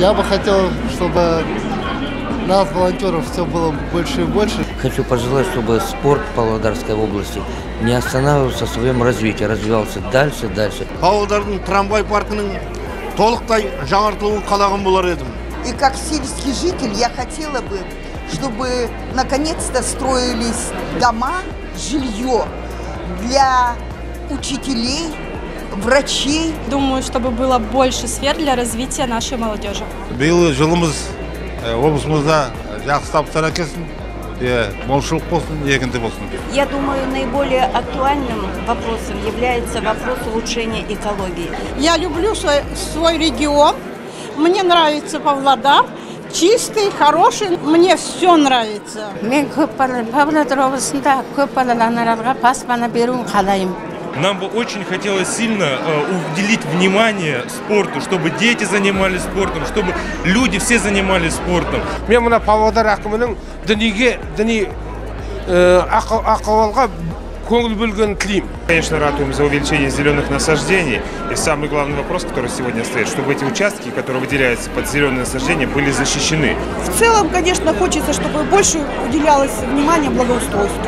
Я бы хотел, чтобы нас, волонтеров, все было больше и больше. Хочу пожелать, чтобы спорт Павлодарской области не останавливался в своем развитии, развивался дальше. Павлодардың трамвай паркінің толықтай жаңартылуын қалаған болар едім. И как сельский житель я хотела бы, чтобы наконец-то строились дома, жилье для учителей, врачей. Думаю, чтобы было больше сфер для развития нашей молодежи. Биыл жылымыз облысымызда жақсы табыстар әкелсін, молшылық болсын, егінді болсын. Я думаю, наиболее актуальным вопросом является вопрос улучшения экологии. Я люблю свой регион. Мне нравится Павлодар. Чистый, хороший. Мне все нравится. Нам бы очень хотелось сильно уделить внимание спорту, чтобы дети занимались спортом, чтобы люди все занимались спортом. Мен мына Павлодар әкімінің діни ақауалға көңіл бөлгенін тілеймін. Конечно, ратуем за увеличение зеленых насаждений. И самый главный вопрос, который сегодня стоит, чтобы эти участки, которые выделяются под зеленые насаждения, были защищены. В целом, конечно, хочется, чтобы больше уделялось внимание благоустройству.